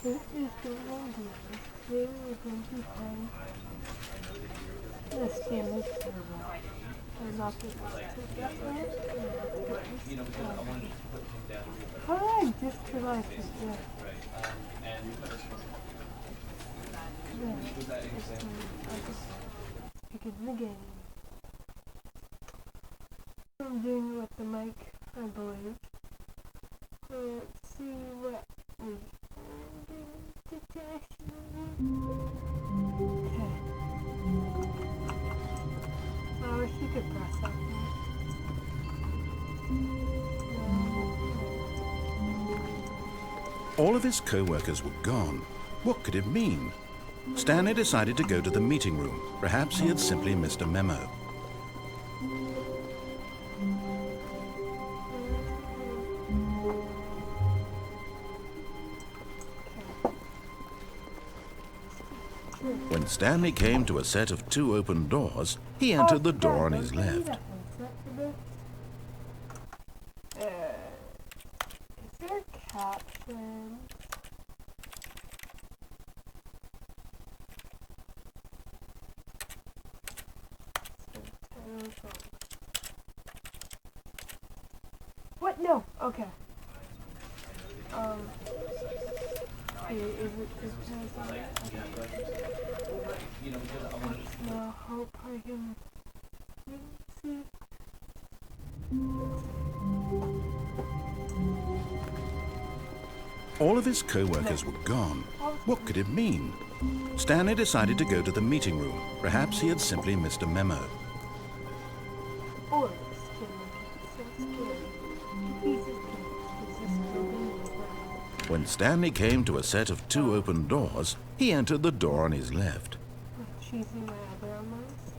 This is the one deal. Today we're going to find the Stanley server. I'm not going to take that one. How did I disconnect this thing? I just pick it in the game. I'm doing it with the mic, I believe. Let's see what we okay. I wish you could press that. All of his co-workers were gone. What could it mean? Stanley decided to go to the meeting room. Perhaps he had simply missed a memo. When Stanley came to a set of 2 open doors, he entered the door on his left. Is there a caption? What? No. Okay. Is it I hope I can see. All of his co-workers were gone. What could it mean? Stanley decided to go to the meeting room. Perhaps he had simply missed a memo. Or When Stanley came to a set of 2 open doors, he entered the door on his left. Choosing my other almost.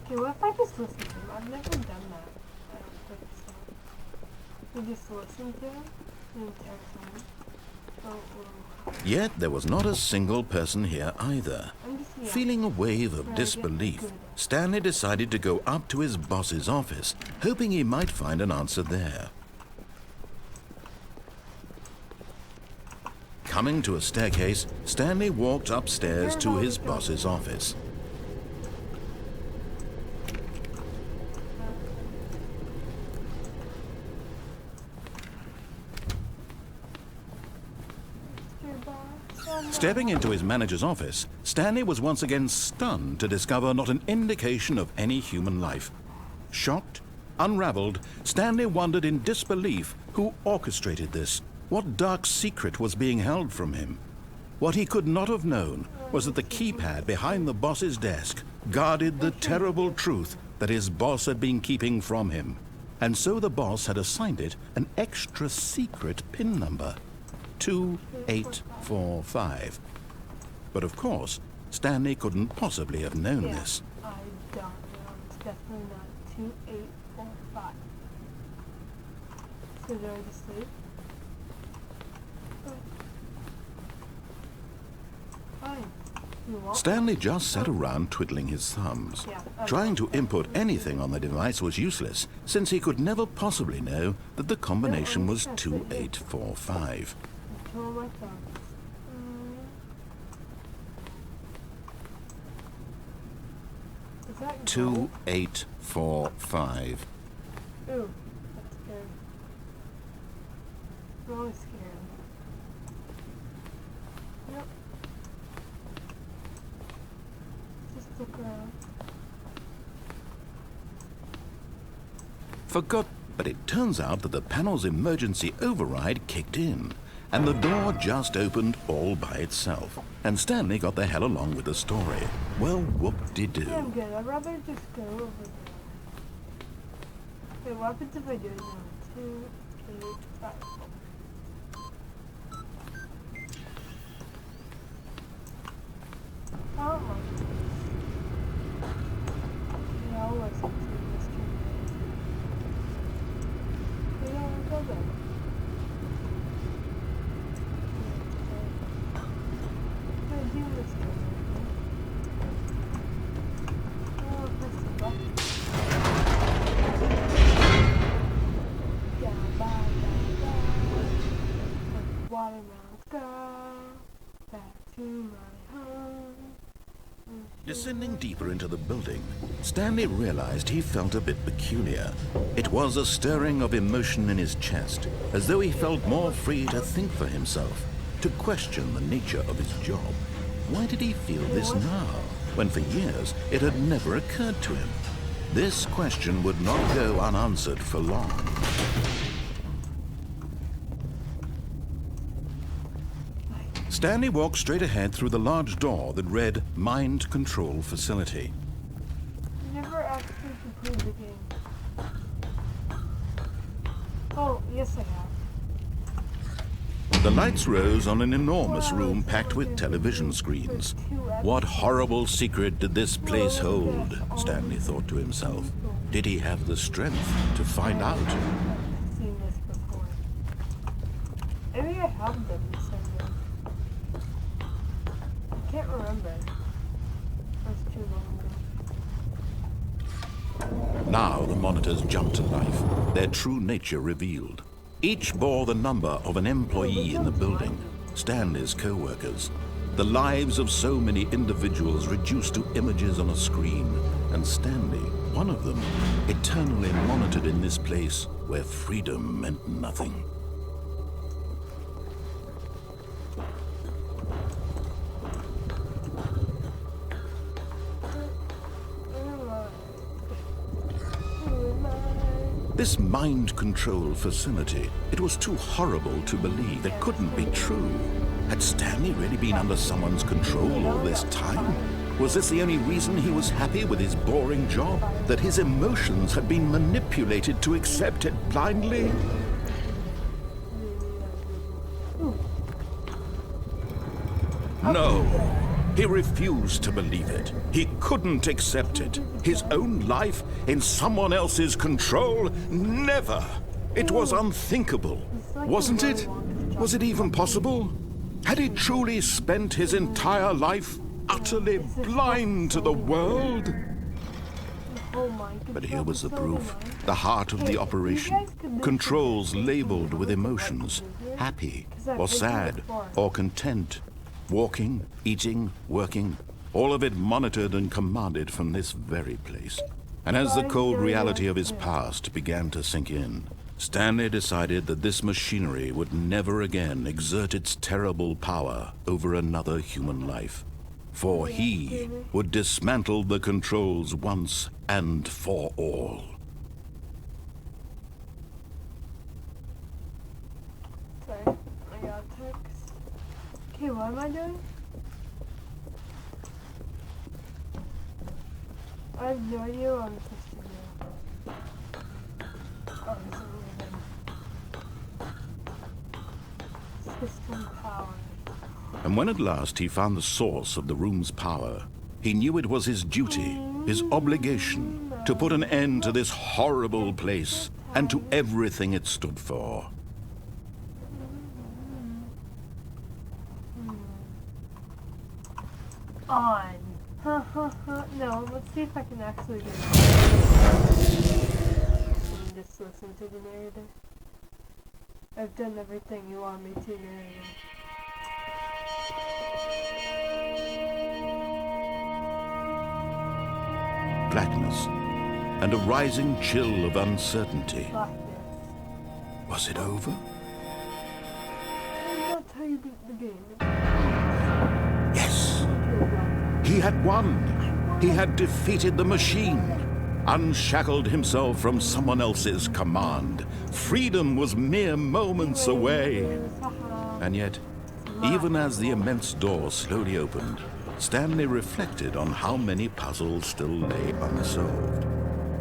Okay, what if I just listen to him? I've never done that. I don't think so. You just listen to him the entire time. Yet there was not a single person here either. Feeling a wave of disbelief, Stanley decided to go up to his boss's office, hoping he might find an answer there. Coming to a staircase, Stanley walked upstairs to his boss's office. Stepping into his manager's office, Stanley was once again stunned to discover not an indication of any human life. Shocked, unraveled, Stanley wondered in disbelief who orchestrated this. What dark secret was being held from him? What he could not have known was that the keypad behind the boss's desk guarded the terrible truth that his boss had been keeping from him. And so the boss had assigned it an extra secret PIN number, 2845. But of course, Stanley couldn't possibly have known this. I don't know. It's definitely not 2845. So do I just sleep? Stanley just sat around twiddling his thumbs. Trying to input anything on the device was useless, since he could never possibly know that the combination was 2845. 2845. Ooh, that's scary. I'm always scared. Yep. Just look around. Forgot, but it turns out that the panel's emergency override kicked in, and the door just opened all by itself. And Stanley got the hell along with the story. Well, whoop-de-doo. Yeah, I'm good. I'd rather just go over there. Okay, what happens if I do it now? 2, 8, 5. Oh my goodness. Yeah, I'll listen to this too. Yeah, I'll go there. Watermelon, go! Descending deeper into the building, Stanley realized he felt a bit peculiar. It was a stirring of emotion in his chest, as though he felt more free to think for himself, to question the nature of his job. Why did he feel this now, when for years it had never occurred to him? This question would not go unanswered for long. Stanley walked straight ahead through the large door that read Mind Control Facility. Never actually completed the game. Oh, yes I have. The lights rose on an enormous room packed with television screens. What horrible secret did this place hold? Stanley thought to himself. Did he have the strength to find out? I've seen this before. Maybe I have them somewhere. I can't remember. It was too long ago. Now the monitors jumped to life, their true nature revealed. Each bore the number of an employee in the building, Stanley's co-workers. The lives of so many individuals reduced to images on a screen, and Stanley, one of them, eternally monitored in this place where freedom meant nothing. This mind control facility, it was too horrible to believe. It couldn't be true. Had Stanley really been under someone's control all this time? Was this the only reason he was happy with his boring job? That his emotions had been manipulated to accept it blindly? No. He refused to believe it. He couldn't accept it. His own life in someone else's control? Never! It was unthinkable. Wasn't it? Was it even possible? Had he truly spent his entire life utterly blind to the world? But here was the proof. The heart of the operation. Controls labeled with emotions. Happy, or sad, or content. Walking, eating, working, all of it monitored and commanded from this very place. And as the cold reality of his past began to sink in, Stanley decided that this machinery would never again exert its terrible power over another human life. For he would dismantle the controls once and for all. Sorry, I got a text. Okay, what am I doing? I have no idea what I'm supposed to do. Oh, this is system power. And when at last he found the source of the room's power, he knew it was his duty, his obligation, to put an end to this horrible place and to everything it stood for. On. No, let's see if I can actually do it. Just listen to the narrator. I've done everything you want me to, narrator. Blackness and a rising chill of uncertainty. Blackness. Was it over? That's how you beat the game. Yes! He had won! He had defeated the machine, unshackled himself from someone else's command. Freedom was mere moments away. And yet, even as the immense door slowly opened, Stanley reflected on how many puzzles still lay unsolved.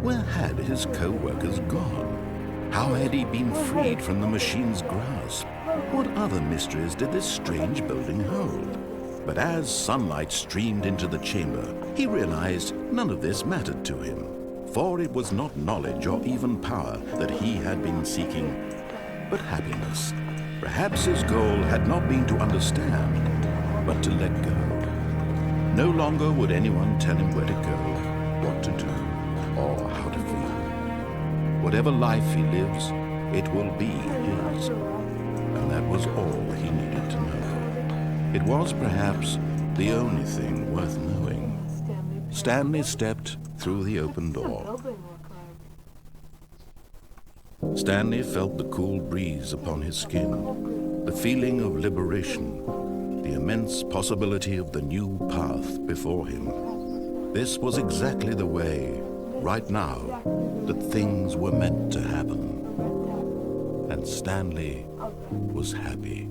Where had his co-workers gone? How had he been freed from the machine's grasp? What other mysteries did this strange building hold? But as sunlight streamed into the chamber, he realized none of this mattered to him, for it was not knowledge or even power that he had been seeking, but happiness. Perhaps his goal had not been to understand, but to let go. No longer would anyone tell him where to go, what to do, or how to feel. Whatever life he lives, it will be his. And that was all he needed to know. It was perhaps the only thing worth knowing. Stanley stepped through the open What's the door. building look like? Stanley felt the cool breeze upon his skin, the feeling of liberation, the immense possibility of the new path before him. This was exactly the way, right now, that things were meant to happen. And Stanley was happy.